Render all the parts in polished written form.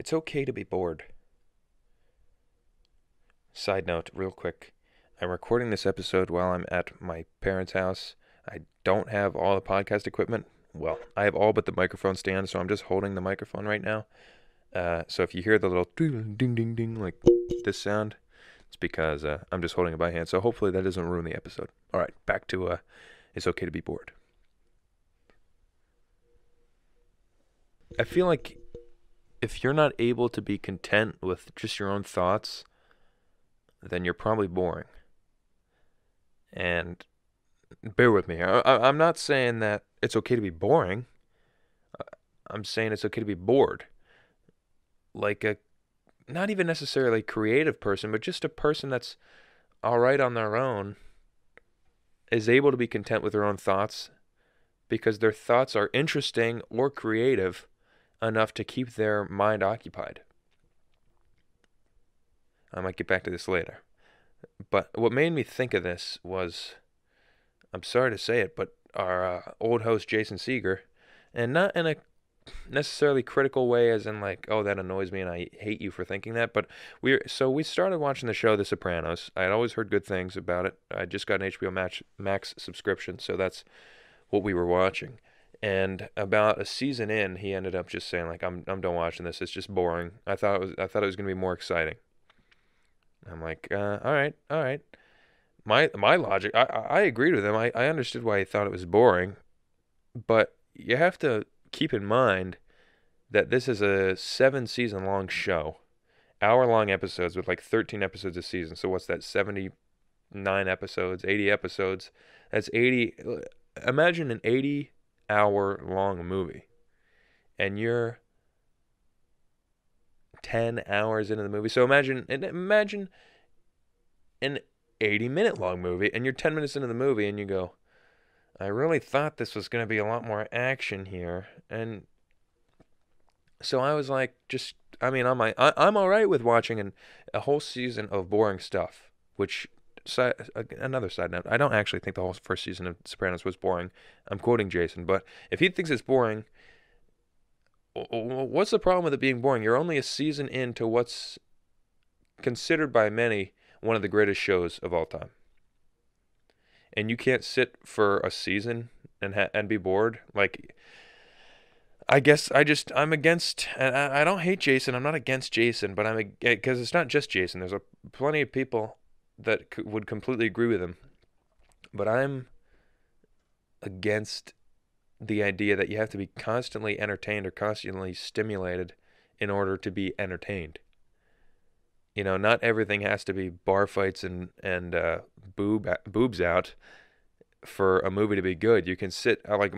It's okay to be bored. Side note, real quick. I'm recording this episode while I'm at my parents' house. I don't have all the podcast equipment. Well, I have all but the microphone stand, so I'm just holding the microphone right now. So if you hear the little ding ding ding ding like this sound, it's because I'm just holding it by hand. So hopefully that doesn't ruin the episode. All right, back to it's okay to be bored. I feel like if you're not able to be content with just your own thoughts, then you're probably boring. And bear with me. I'm not saying that it's okay to be boring. I'm saying it's okay to be bored. Like a not even necessarily a creative person, but just a person that's all right on their own is able to be content with their own thoughts because their thoughts are interesting or creative enough to keep their mind occupied. I might get back to this later. But what made me think of this was, I'm sorry to say it, but our old host Jason Seeger, and not in a necessarily critical way as in like, oh, that annoys me and I hate you for thinking that, but we started watching the show The Sopranos. I had always heard good things about it. I just got an HBO Max subscription, so that's what we were watching. And about a season in, he ended up just saying like, I'm done watching this. It's just boring. I thought it was going to be more exciting. I'm like, all right, all right. My logic, I agreed with him. I understood why he thought it was boring, but you have to keep in mind that this is a 7 season long show, hour-long episodes with like 13 episodes a season. So what's that, 79 episodes, 80 episodes? That's 80. Imagine an 80-hour-long movie, and you're 10 hours into the movie. So imagine an 80-minute long movie, and you're 10 minutes into the movie, and you go, I really thought this was going to be a lot more action here. And so I was like, I'm all right with watching a whole season of boring stuff, which, another side note, I don't actually think the whole first season of Sopranos was boring. I'm quoting Jason, but if he thinks it's boring, what's the problem with it being boring? You're only a season into what's considered by many one of the greatest shows of all time. And you can't sit for a season and be bored. Like, I guess I'm against. And I don't hate Jason. I'm not against Jason, but because it's not just Jason. There's plenty of people that would completely agree with him, but I'm against the idea that you have to be constantly entertained or constantly stimulated in order to be entertained. You know, not everything has to be bar fights and boobs out for a movie to be good. You can sit like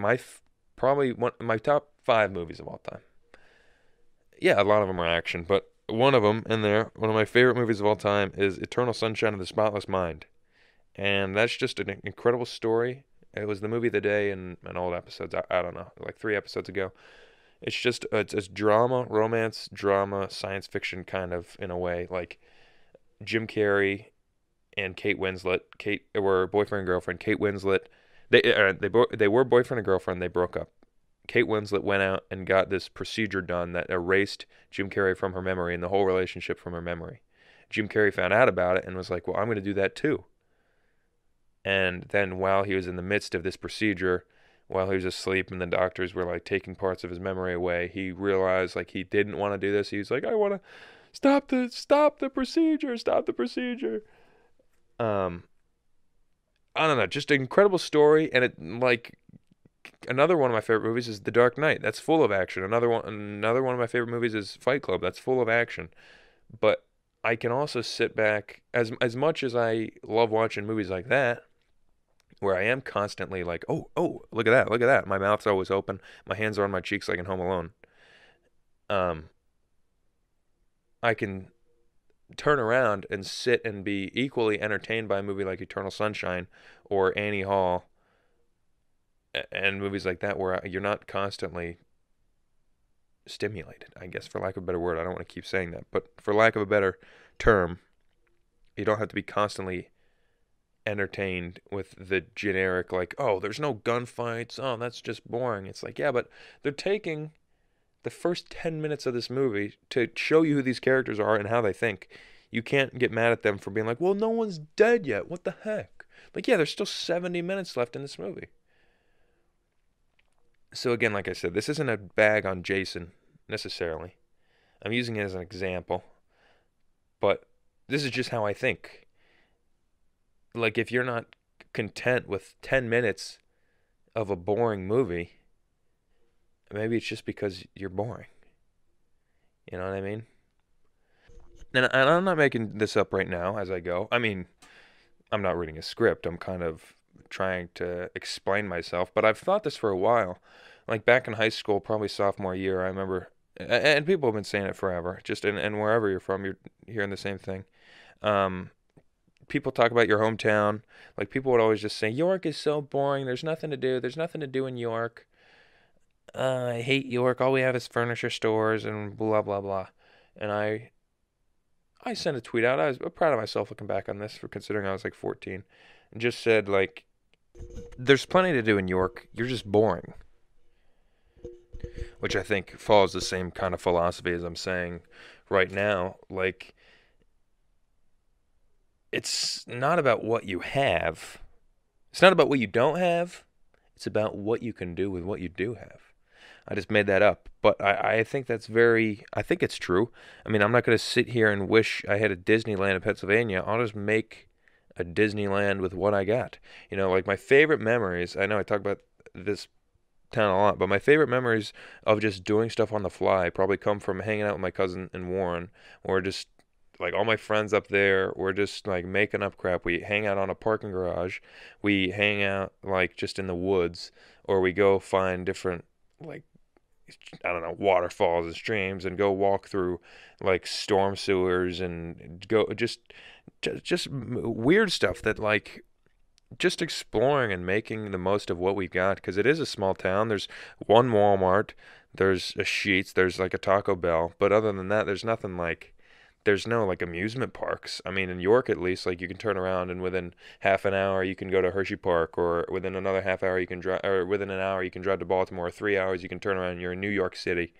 probably one my top 5 movies of all time. Yeah, a lot of them are action, but one of them in there, one of my favorite movies of all time, is Eternal Sunshine of the Spotless Mind, and that's just an incredible story. It was the movie of the day in an old episodes. I don't know, like 3 episodes ago. It's just it's drama, romance, drama, science fiction kind of in a way. Like Jim Carrey and Kate Winslet. Kate were boyfriend and girlfriend. Kate Winslet, they were boyfriend and girlfriend. They broke up. Kate Winslet went out and got this procedure done that erased Jim Carrey from her memory and the whole relationship from her memory. Jim Carrey found out about it and was like, "Well, I'm going to do that too." And then while he was in the midst of this procedure, while he was asleep and the doctors were like taking parts of his memory away, he realized like he didn't want to do this. He was like, "I want to stop the procedure, stop the procedure." Um, I don't know, just an incredible story, and it like another one of my favorite movies is The Dark Knight. That's full of action. Another one of my favorite movies is Fight Club. That's full of action. But I can also sit back as much as I love watching movies like that, where I am constantly like, oh, look at that, look at that. My mouth's always open. My hands are on my cheeks like in Home Alone. Um, I can turn around and sit and be equally entertained by a movie like Eternal Sunshine or Annie Hall and movies like that where you're not constantly stimulated, I guess, for lack of a better word. I don't want to keep saying that, but for lack of a better term, you don't have to be constantly entertained with the generic, like, oh, there's no gunfights. Oh, that's just boring. It's like, yeah, but they're taking the first 10 minutes of this movie to show you who these characters are and how they think. You can't get mad at them for being like, well, no one's dead yet. What the heck? Like, yeah, there's still 70 minutes left in this movie. So again, like I said, this isn't a bag on Jason necessarily. I'm using it as an example. But this is just how I think. Like, if you're not content with 10 minutes of a boring movie, maybe it's just because you're boring. You know what I mean? And I'm not making this up right now as I go. I mean, I'm not reading a script. I'm kind of trying to explain myself. But I've thought this for a while. Like back in high school, probably sophomore year, I remember, and people have been saying it forever. Just and wherever you're from, you're hearing the same thing. Um, People talk about your hometown. Like people would always just say, York is so boring. There's nothing to do. There's nothing to do in York. I hate York. All we have is furniture stores and blah blah blah. And I sent a tweet out. I was proud of myself looking back on this for considering I was like 14, and just said like, "There's plenty to do in York. You're just boring," which I think follows the same kind of philosophy as I'm saying right now. Like, it's not about what you have. It's not about what you don't have. It's about what you can do with what you do have. I just made that up, but I think I think it's true. I mean, I'm not going to sit here and wish I had a Disneyland in Pennsylvania. I'll just make a Disneyland with what I got. You know, like my favorite memories, I know I talk about this town a lot, but my favorite memories of just doing stuff on the fly probably come from hanging out with my cousin in Warren, or just like all my friends up there, we're just like making up crap. We hang out on a parking garage. We hang out like just in the woods, or we go find different like I don't know, waterfalls and streams, and go walk through like storm sewers and go just weird stuff that like just exploring and making the most of what we got, because it is a small town. There's one Walmart, there's a Sheetz, there's like a Taco Bell, but other than that, there's nothing like there's no like amusement parks. I mean, in York at least, like you can turn around and within half an hour you can go to Hershey Park, or within another half hour you can drive, or within an hour you can drive to Baltimore. 3 hours you can turn around and you're in New York City.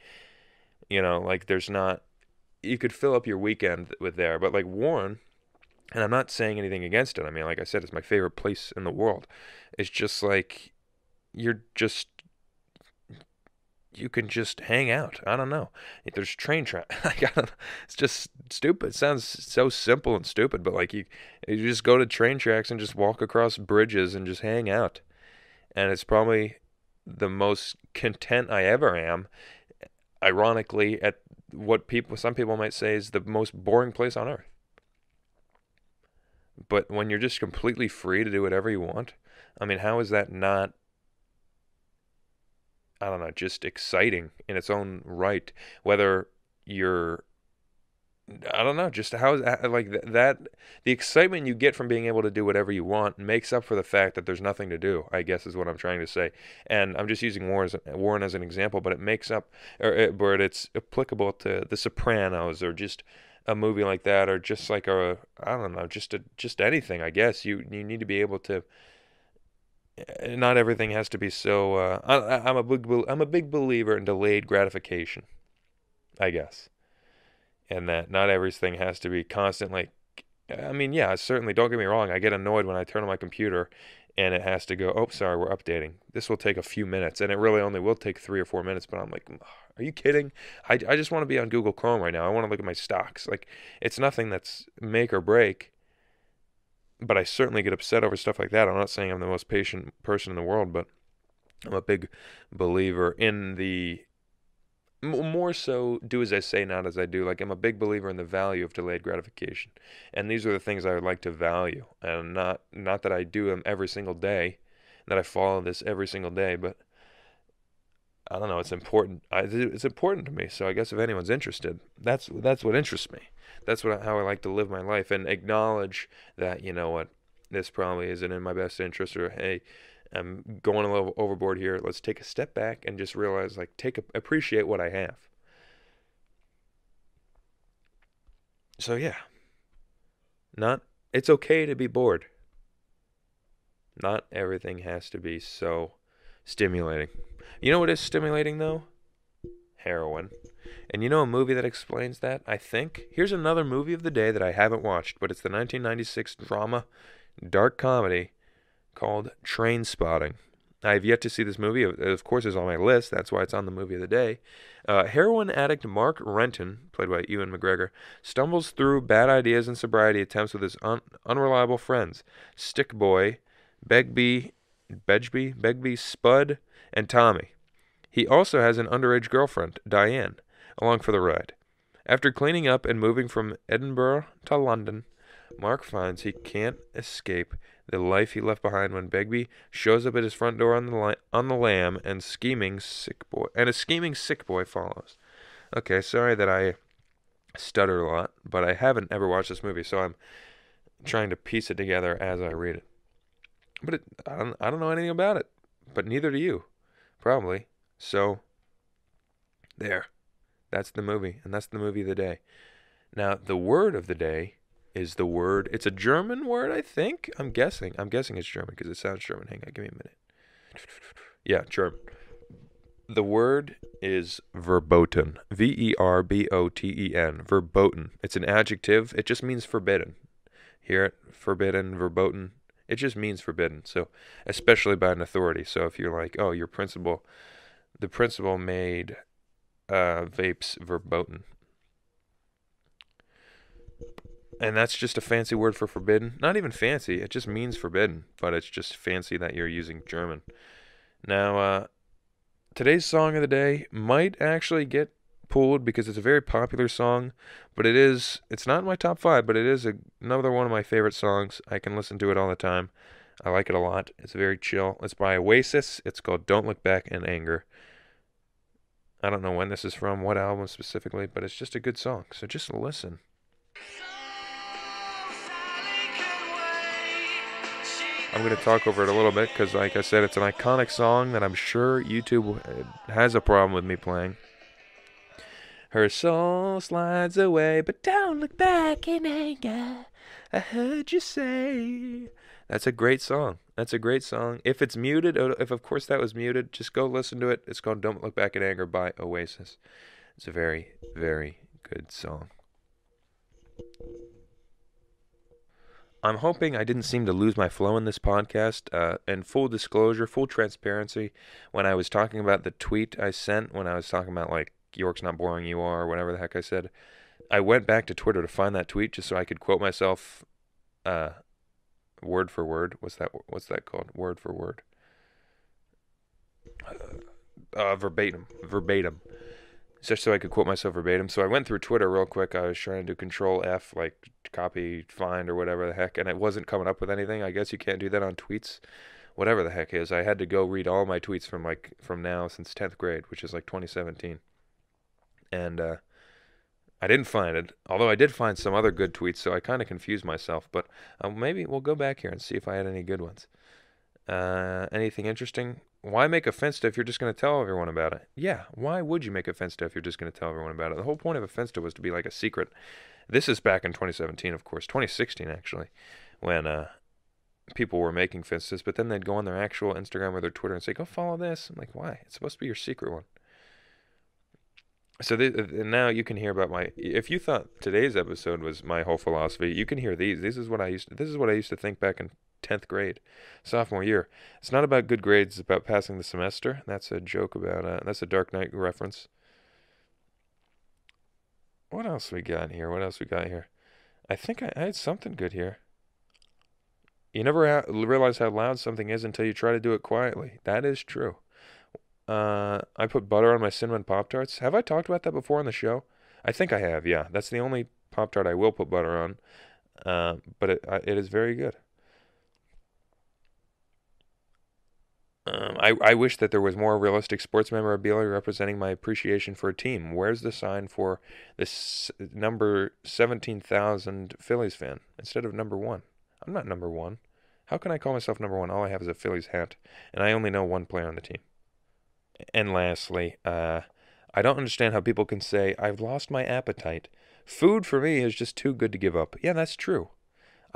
You know, like there's not. You could fill up your weekend with there, but like Warren, and I'm not saying anything against it. I mean, like I said, it's my favorite place in the world. It's just like you're just you can just hang out. I don't know. There's train track. Like, I don't, it's just stupid. It sounds so simple and stupid, but like you just go to train tracks and just walk across bridges and just hang out. And it's probably the most content I ever am. Ironically, at what some people might say is the most boring place on earth. But when you're just completely free to do whatever you want, I mean, how is that not, I don't know, just exciting in its own right? Whether you're, I don't know, just how is that, like that, the excitement you get from being able to do whatever you want makes up for the fact that there's nothing to do, I guess is what I'm trying to say. And I'm just using Warren as an example, but it makes up, or it's applicable to The Sopranos, or just a movie like that, or just like I don't know, just anything, I guess. You need to be able to, not everything has to be so, I'm a big believer in delayed gratification, I guess. And that not everything has to be constantly. I mean, yeah, certainly. Don't get me wrong. I get annoyed when I turn on my computer and it has to go. Oh, sorry, we're updating. This will take a few minutes, and it really only will take 3 or 4 minutes. But I'm like, are you kidding? I just want to be on Google Chrome right now. I want to look at my stocks. Like, it's nothing that's make or break. But I certainly get upset over stuff like that. I'm not saying I'm the most patient person in the world, but I'm a big believer in the more so do as I say, not as I do. Like I'm a big believer in the value of delayed gratification, and these are the things I would like to value, and not that I do them every single day, that I follow this every single day, but I don't know. It's important. It's important to me. So I guess if anyone's interested, that's what interests me. That's how I like to live my life, and acknowledge that you know what, this probably isn't in my best interest, or hey, I'm going a little overboard here. Let's take a step back and just realize, like, appreciate what I have. So yeah, not it's okay to be bored. Not everything has to be so stimulating. You know what is stimulating though? heroin. And you know a movie that explains that, I think? Here's another movie of the day that I haven't watched, but it's the 1996 drama, dark comedy called Trainspotting. I have yet to see this movie. It, of course, is on my list. That's why it's on the movie of the day. Heroin addict Mark Renton, played by Ewan McGregor, stumbles through bad ideas and sobriety attempts with his unreliable friends, Stick Boy, Begbie, Spud, and Tommy. He also has an underage girlfriend, Diane, along for the ride. After cleaning up and moving from Edinburgh to London, Mark finds he can't escape the life he left behind when Begbie shows up at his front door on the lam, and a scheming sick boy follows. Okay, sorry that I stutter a lot, but I haven't ever watched this movie, so I'm trying to piece it together as I read it. But I don't know anything about it, but neither do you, probably. So, there. That's the movie, and that's the movie of the day. Now, the word of the day is the word. It's a German word, I think. I'm guessing it's German because it sounds German. Hang on, give me a minute. Yeah, German. The word is verboten. Verboten. Verboten. It's an adjective. It just means forbidden. Hear it? Forbidden, verboten. It just means forbidden. So, especially by an authority. So if you're like, oh, the principal made vapes verboten. And that's just a fancy word for forbidden. Not even fancy. It just means forbidden. But it's just fancy that you're using German. Now, today's song of the day might actually get pulled because it's a very popular song. But it's not in my top 5, but it is another one of my favorite songs. I can listen to it all the time. I like it a lot. It's very chill. It's by Oasis. It's called Don't Look Back in Anger. I don't know when this is from, what album specifically, but it's just a good song. So just listen. I'm going to talk over it a little bit because, like I said, it's an iconic song that I'm sure YouTube has a problem with me playing. Her soul slides away, but don't look back in anger. I heard you say. That's a great song. If it's muted, if of course that was muted, just go listen to it. It's called Don't Look Back in Anger by Oasis. It's a very, very good song. I'm hoping I didn't seem to lose my flow in this podcast. And full disclosure, full transparency, when I was talking about the tweet I sent, when I was talking about, like, York's not boring, you are, or whatever the heck I said, I went back to Twitter to find that tweet just so I could quote myself word for word. What's that called? Word for word. Verbatim. Just so I could quote myself verbatim. So I went through Twitter real quick. I was trying to do Control F, like copy, find, or whatever the heck, and it wasn't coming up with anything. I guess you can't do that on tweets. Whatever the heck is. I had to go read all my tweets from now since 10th grade, which is like 2017. And I didn't find it, although I did find some other good tweets, so I kind of confused myself. But maybe we'll go back here and see if I had any good ones. Anything interesting? Why make a Finsta if you're just going to tell everyone about it? Yeah, why would you make a Finsta if you're just going to tell everyone about it? The whole point of a Finsta was to be like a secret. This is back in 2017, of course. 2016, actually, when people were making Finstas, but then they'd go on their actual Instagram or their Twitter and say, go follow this. I'm like, why? It's supposed to be your secret one. So now you can hear about if you thought today's episode was my whole philosophy, you can hear these. This is what I used to think back in 10th grade, sophomore year. It's not about good grades, it's about passing the semester. That's a joke about, that's a Dark Knight reference. What else we got here? I think I had something good here. You never realize how loud something is until you try to do it quietly. That is true. I put butter on my cinnamon Pop-Tarts. Have I talked about that before on the show? I think I have, yeah. That's the only Pop-Tart I will put butter on. But it is very good. I wish that there was more realistic sports memorabilia representing my appreciation for a team. Where's the sign for this number 17,000 Phillies fan instead of number 1? I'm not number 1. How can I call myself number 1? All I have is a Phillies hat, and I only know one player on the team. And lastly, I don't understand how people can say, I've lost my appetite. Food for me is just too good to give up. Yeah, that's true.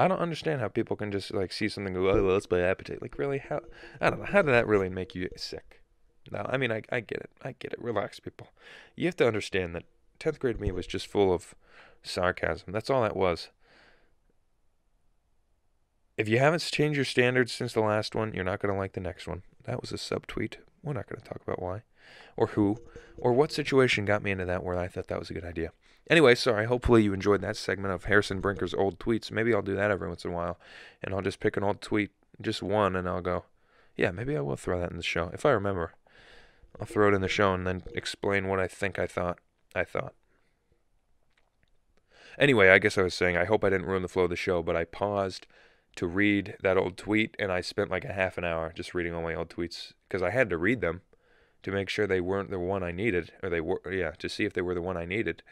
I don't understand how people can just like see something and go, oh, well, that's my appetite. Like, really? How? I don't know. How did that really make you sick? No, I mean, I get it. I get it. Relax, people. You have to understand that 10th grade me was just full of sarcasm. That's all that was. If you haven't changed your standards since the last one, you're not going to like the next one. That was a subtweet. We're not going to talk about why or who or what situation got me into that where I thought that was a good idea. Anyway, sorry. Hopefully you enjoyed that segment of Harrison Brinker's old tweets. Maybe I'll do that every once in a while, and I'll just pick an old tweet, just one, and I'll go, yeah, maybe I will throw that in the show. If I remember, I'll throw it in the show and then explain what I think I thought. Anyway, I guess I was saying, I hope I didn't ruin the flow of the show, but I paused to read that old tweet, and I spent like a half an hour just reading all my old tweets because I had to read them to make sure they weren't the one I needed, or they were, yeah, to see if they were the one I needed.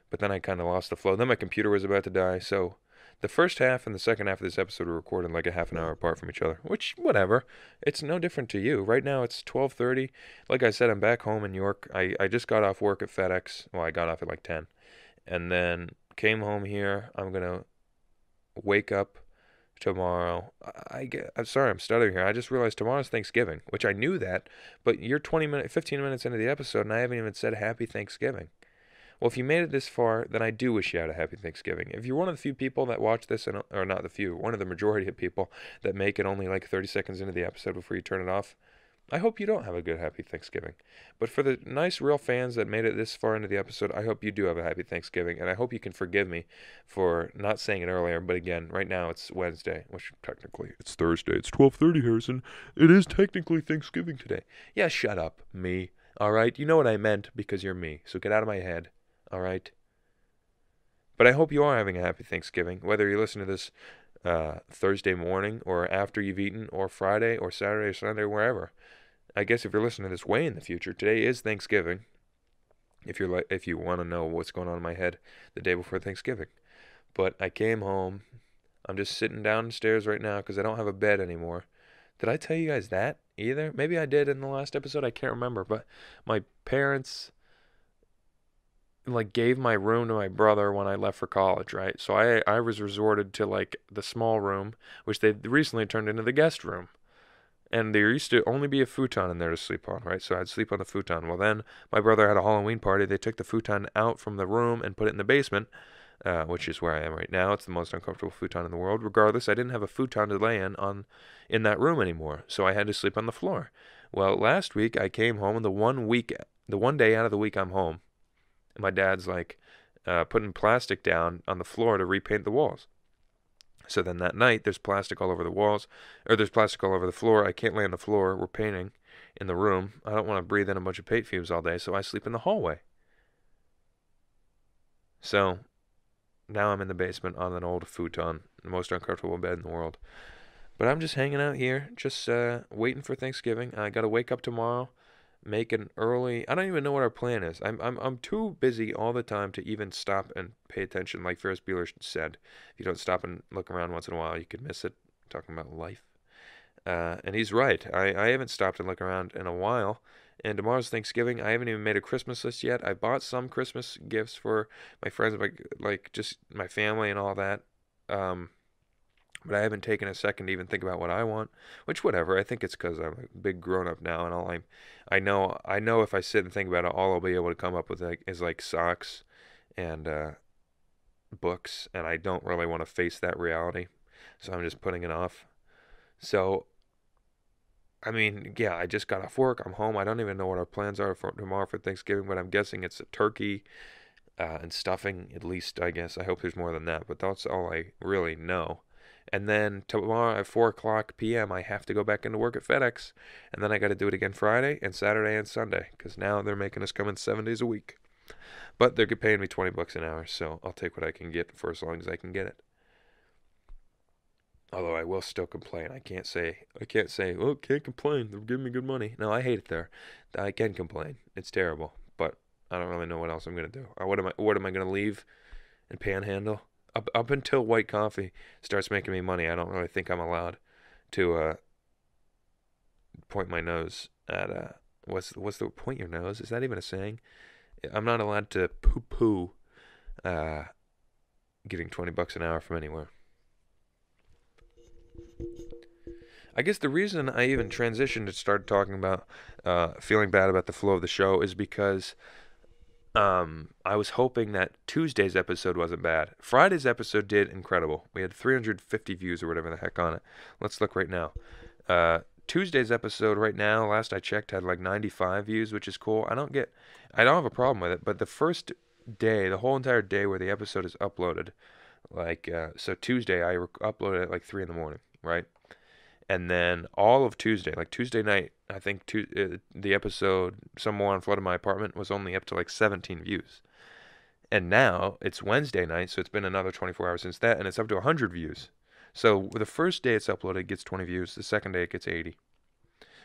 But then I kind of lost the flow. Then my computer was about to die, so the first half and the second half of this episode were recorded like a half an hour apart from each other, which, whatever. It's no different to you. Right now it's 12:30. Like I said, I'm back home in York. I just got off work at FedEx. Well, I got off at like 10. And then came home here. I'm going to wake up tomorrow. I'm sorry, I'm stuttering here. I just realized tomorrow's Thanksgiving, which I knew that, but you're 15 minutes into the episode, and I haven't even said Happy Thanksgiving. Well, if you made it this far, then I do wish you had a Happy Thanksgiving. If you're one of the few people that watch this, or not the few, one of the majority of people that make it only like 30 seconds into the episode before you turn it off, I hope you don't have a good Happy Thanksgiving. But for the nice, real fans that made it this far into the episode, I hope you do have a Happy Thanksgiving. And I hope you can forgive me for not saying it earlier. But again, right now it's Wednesday, which technically it's Thursday. It's 12:30, Harrison. It is technically Thanksgiving today. Yeah, shut up, me. All right? You know what I meant because you're me. So get out of my head. All right? But I hope you are having a Happy Thanksgiving. Whether you listen to this Thursday morning or after you've eaten or Friday or Saturday or Sunday, wherever. I guess if you're listening to this way in the future, today is Thanksgiving. If you want to know what's going on in my head the day before Thanksgiving. But I came home. I'm just sitting downstairs right now because I don't have a bed anymore. Did I tell you guys that either? Maybe I did in the last episode. I can't remember. But my parents like gave my room to my brother when I left for college, right? So I was resorted to like the small room, which they recently turned into the guest room. And there used to only be a futon in there to sleep on, right? So I'd sleep on the futon. Well, then my brother had a Halloween party. They took the futon out from the room and put it in the basement, which is where I am right now. It's the most uncomfortable futon in the world. Regardless, I didn't have a futon to lay in that room anymore, so I had to sleep on the floor. Well, last week I came home, and the one day out of the week I'm home, and my dad's like putting plastic down on the floor to repaint the walls. So then that night, there's plastic all over the walls, or there's plastic all over the floor. I can't lay on the floor. We're painting in the room. I don't want to breathe in a bunch of paint fumes all day, so I sleep in the hallway. So now I'm in the basement on an old futon, the most uncomfortable bed in the world. But I'm just hanging out here, just waiting for Thanksgiving. I got to wake up tomorrow, make an early. I don't even know what our plan is. I'm too busy all the time to even stop and pay attention. Like Ferris Bueller said, if you don't stop and look around once in a while, you could miss it. Talking about life, and he's right. I haven't stopped and looked around in a while. And tomorrow's Thanksgiving. I haven't even made a Christmas list yet. I bought some Christmas gifts for my friends, like just my family and all that. But I haven't taken a second to even think about what I want. Which, whatever. I think it's because I'm a big grown up now, and I know if I sit and think about it, all I'll be able to come up with is like socks and books, and I don't really want to face that reality, so I'm just putting it off. So, I mean, yeah, I just got off work. I'm home. I don't even know what our plans are for tomorrow for Thanksgiving, but I'm guessing it's a turkey and stuffing. At least, I guess. I hope there's more than that, but that's all I really know. And then tomorrow at 4 o'clock p.m., I have to go back into work at FedEx. And then I got to do it again Friday and Saturday and Sunday because now they're making us come in 7 days a week. But they're paying me $20 an hour, so I'll take what I can get for as long as I can get it. Although I will still complain. I can't say, oh, can't complain. They're giving me good money. No, I hate it there. I can complain. It's terrible. But I don't really know what else I'm going to do. What am I going to leave and panhandle? Up until White Coffee starts making me money, I don't really think I'm allowed to point my nose at what's the point your nose? Is that even a saying? I'm not allowed to poo-poo getting $20 an hour from anywhere. I guess the reason I even transitioned to start talking about feeling bad about the flow of the show is because I was hoping that Tuesday's episode wasn't bad. Friday's episode did incredible. We had 350 views or whatever the heck on it. Let's look right now. Tuesday's episode right now, last I checked, had like 95 views, which is cool. I don't have a problem with it, but the first day, the whole entire day where the episode is uploaded, like, so Tuesday, I uploaded at like 3 in the morning, right? And then all of Tuesday, like Tuesday night, I think the episode Someone Flooded My Apartment was only up to like 17 views. And now it's Wednesday night, so it's been another 24 hours since that, and it's up to 100 views. So the first day it's uploaded it gets 20 views. The second day it gets 80.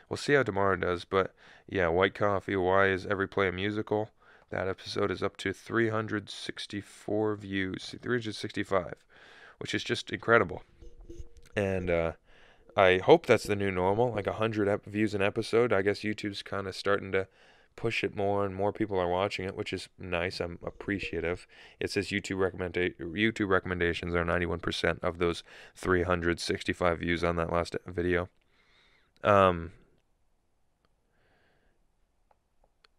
We'll see how tomorrow does, but yeah, White Coffee, Why Is Every Play a Musical? That episode is up to 364 views, 365, which is just incredible. And I hope that's the new normal, like 100 views an episode. I guess YouTube's kind of starting to push it more, and more people are watching it, which is nice. I'm appreciative. It says YouTube recommendations are 91% of those 365 views on that last video.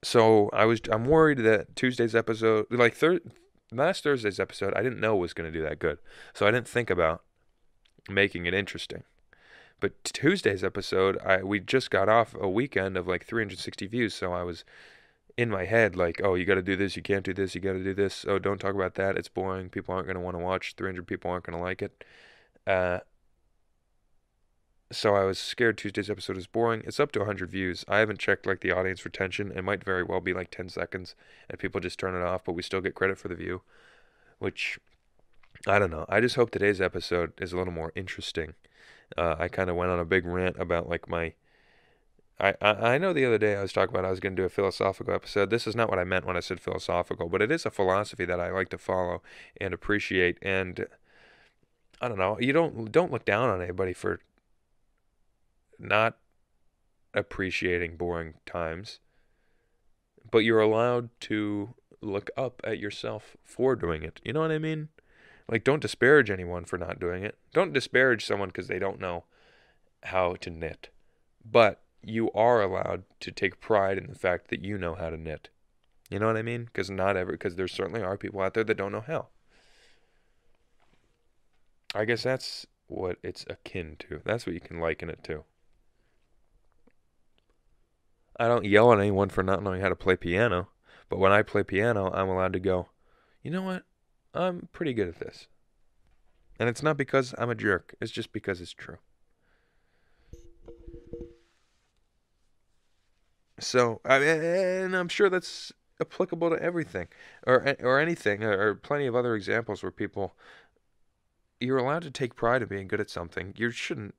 So I'm worried that Tuesday's episode, like last Thursday's episode, I didn't know was going to do that good, so I didn't think about making it interesting. But Tuesday's episode, we just got off a weekend of like 360 views, so I was in my head like, oh, you got to do this, you can't do this, you got to do this. Oh, don't talk about that, it's boring. People aren't going to want to watch. 300 people aren't going to like it. So I was scared Tuesday's episode is boring. It's up to 100 views. I haven't checked like the audience retention. It might very well be like 10 seconds, and people just turn it off, but we still get credit for the view, which I don't know. I just hope today's episode is a little more interesting. I kind of went on a big rant about like I know the other day I was talking about I was going to do a philosophical episode. This is not what I meant when I said philosophical, but it is a philosophy that I like to follow and appreciate. And I don't know, you don't look down on anybody for not appreciating boring times, but you're allowed to look up at yourself for doing it. You know what I mean? Like, don't disparage anyone for not doing it. Don't disparage someone because they don't know how to knit. But you are allowed to take pride in the fact that you know how to knit. You know what I mean? Because there certainly are people out there that don't know how. I guess that's what it's akin to. That's what you can liken it to. I don't yell at anyone for not knowing how to play piano, but when I play piano, I'm allowed to go, you know what? I'm pretty good at this. And it's not because I'm a jerk. It's just because it's true. So, and I'm sure that's applicable to everything, or anything, or plenty of other examples where you're allowed to take pride in being good at something. You shouldn't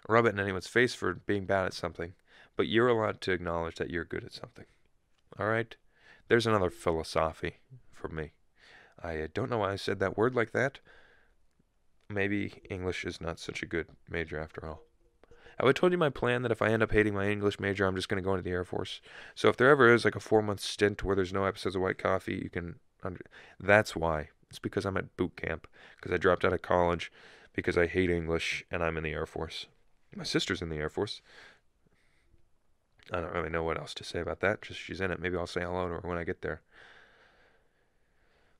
rub it in anyone's face for being bad at something, but you're allowed to acknowledge that you're good at something. All right? There's another philosophy for me. I don't know why I said that word like that. Maybe English is not such a good major after all. Have I told you my plan that if I end up hating my English major, I'm just going to go into the Air Force? So if there ever is like a 4-month stint where there's no episodes of White Coffee, you can... That's why. It's because I'm at boot camp. Because I dropped out of college because I hate English and I'm in the Air Force. My sister's in the Air Force. I don't really know what else to say about that. Just she's in it. Maybe I'll say hello to her when I get there.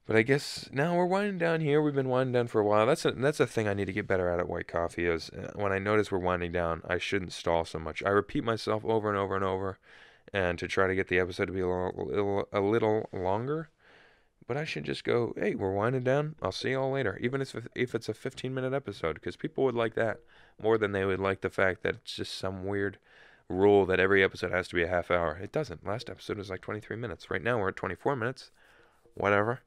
But I guess now we're winding down here. We've been winding down for a while. That's a thing I need to get better at White Coffee is when I notice we're winding down, I shouldn't stall so much. I repeat myself over and over and over, and to try to get the episode to be a little longer. But I should just go, hey, we're winding down. I'll see you all later. Even if it's a 15-minute episode, because people would like that more than they would like the fact that it's just some weird rule that every episode has to be a half hour. It doesn't. Last episode was like 23 minutes. Right now we're at 24 minutes. Whatever.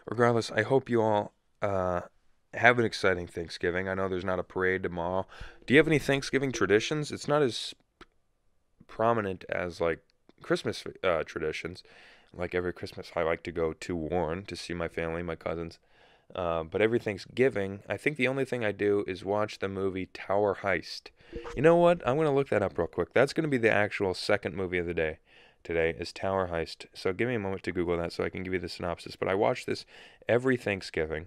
Regardless, I hope you all have an exciting Thanksgiving. I know there's not a parade tomorrow. Do you have any Thanksgiving traditions? It's not as prominent as like Christmas traditions. Like every Christmas, I like to go to Warren to see my family, my cousins. But every Thanksgiving, I think the only thing I do is watch the movie Tower Heist. You know what? I'm going to look that up real quick. That's going to be the actual second movie of the day. Today is Tower Heist. So give me a moment to Google that so I can give you the synopsis. But I watch this every Thanksgiving.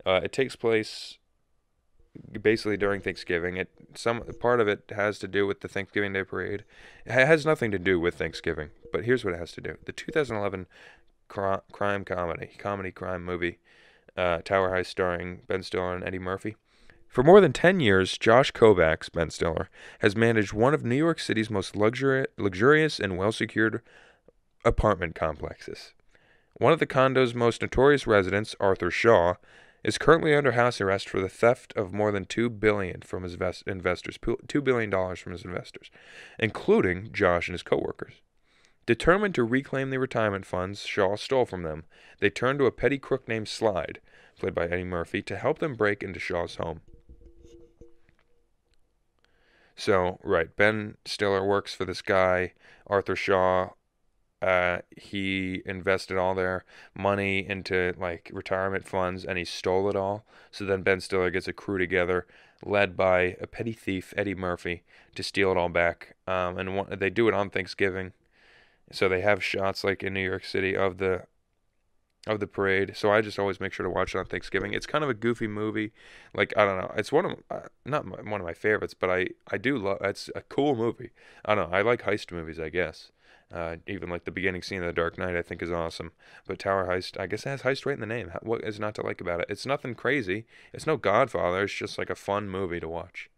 It takes place basically during Thanksgiving. Some part of it has to do with the Thanksgiving Day Parade. It has nothing to do with Thanksgiving, but here's what it has to do. The 2011 crime comedy crime movie, Tower Heist, starring Ben Stiller and Eddie Murphy. For more than 10 years, Josh Kovacs, Ben Stiller, has managed one of New York City's most luxurious and well-secured apartment complexes. One of the condo's most notorious residents, Arthur Shaw, is currently under house arrest for the theft of more than $2 billion from his investors, $2 billion from his investors, including Josh and his coworkers. Determined to reclaim the retirement funds Shaw stole from them, they turned to a petty crook named Slide, played by Eddie Murphy, to help them break into Shaw's home. So, right, Ben Stiller works for this guy, Arthur Shaw. He invested all their money into like retirement funds, and he stole it all. So then Ben Stiller gets a crew together, led by a petty thief, Eddie Murphy, to steal it all back. They do it on Thanksgiving, so they have shots like in New York City of the parade. So I just always make sure to watch it on Thanksgiving. It's kind of a goofy movie. Like, I don't know. It's one of my favorites, but I do love. It's a cool movie. I don't know. I like heist movies, I guess. Even like the beginning scene of The Dark Knight, I think is awesome. But Tower Heist, I guess it has heist right in the name. What is not to like about it? It's nothing crazy. It's no Godfather. It's just like a fun movie to watch.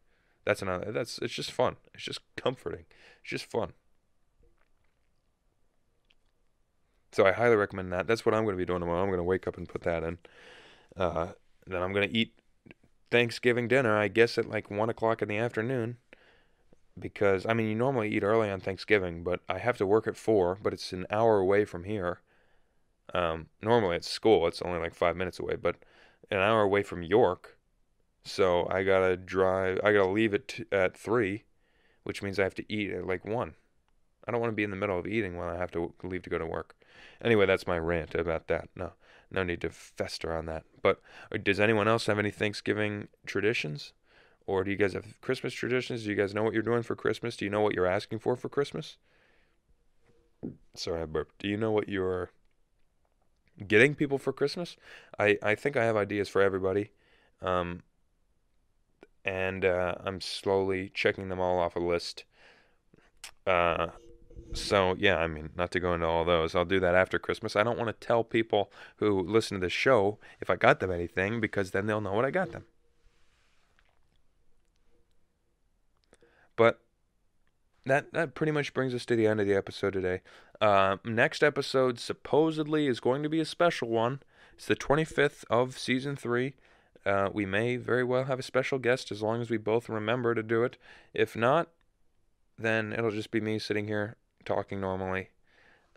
It's just fun. It's just comforting. It's just fun. So I highly recommend that. That's what I'm going to be doing tomorrow. I'm going to wake up and put that in. Then I'm going to eat Thanksgiving dinner, I guess, at like 1 o'clock in the afternoon. Because, I mean, you normally eat early on Thanksgiving, but I have to work at 4, but it's an hour away from here. Normally at school, it's only like 5 minutes away, but an hour away from York. So I gotta leave at 3, which means I have to eat at like 1. I don't want to be in the middle of eating when I have to leave to go to work. Anyway, that's my rant about that. No need to fester on that. But does anyone else have any Thanksgiving traditions? Or do you guys have Christmas traditions? Do you guys know what you're doing for Christmas? Do you know what you're asking for Christmas? Sorry, I burped. Do you know what you're getting people for Christmas? I think I have ideas for everybody. I'm slowly checking them all off a list. So, yeah, I mean, not to go into all those. I'll do that after Christmas. I don't want to tell people who listen to the show if I got them anything, because then they'll know what I got them. But that pretty much brings us to the end of the episode today. Next episode supposedly is going to be a special one. It's the 25th of Season 3. We may very well have a special guest as long as we both remember to do it. If not, then it'll just be me sitting here talking normally.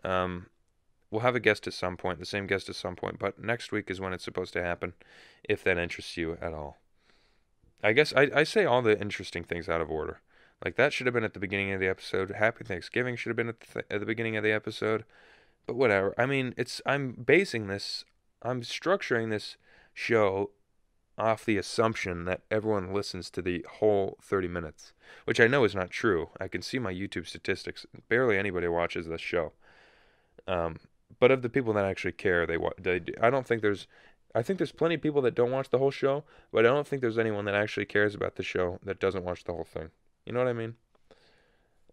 We'll have a guest at some point, the same guest at some point, but next week is when it's supposed to happen, if that interests you at all. I guess I say all the interesting things out of order. Like, that should have been at the beginning of the episode. Happy Thanksgiving should have been at the beginning of the episode. But whatever. I mean, I'm structuring this show off the assumption that everyone listens to the whole 30 minutes, which I know is not true. I can see my YouTube statistics. Barely anybody watches this show. But of the people that actually care, I think there's plenty of people that don't watch the whole show, but I don't think there's anyone that actually cares about the show that doesn't watch the whole thing. You know what I mean?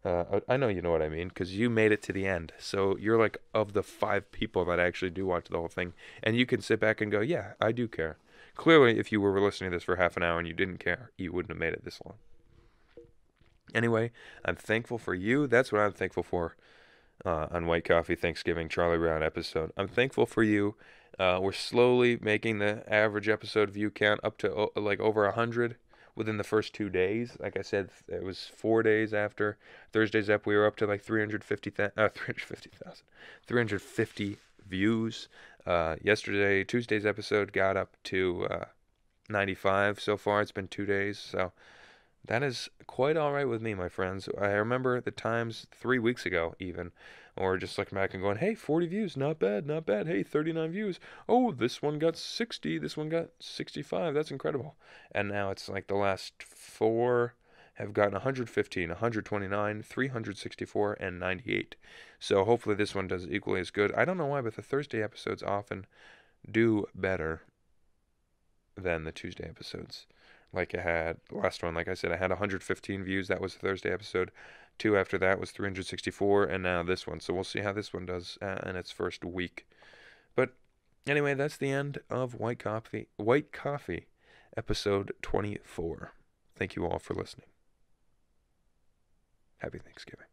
I know you know what I mean, because you made it to the end. So you're like of the 5 people that actually do watch the whole thing. And you can sit back and go, yeah, I do care. Clearly, if you were listening to this for half an hour and you didn't care, you wouldn't have made it this long. Anyway, I'm thankful for you. That's what I'm thankful for on White Coffee Thanksgiving Charlie Brown episode. I'm thankful for you. We're slowly making the average episode view count up to like over 100 within the first 2 days. Like I said, it was 4 days after Thursday's ep. We were up to like 350 views. Yesterday, Tuesday's episode got up to 95 so far. It's been 2 days, so that is quite all right with me, my friends. I remember the times 3 weeks ago, even, or just looking back and going, hey, 40 views, not bad, not bad. Hey, 39 views. Oh, this one got 60, this one got 65. That's incredible. And now it's like the last 4 have gotten 115, 129, 364, and 98. So hopefully this one does equally as good. I don't know why, but the Thursday episodes often do better than the Tuesday episodes. like I had last one. Like I said, I had 115 views. That was the Thursday episode. 2 after that was 364, and now this one. So we'll see how this one does in its first week. But anyway, that's the end of White Coffee, episode 24. Thank you all for listening. Happy Thanksgiving.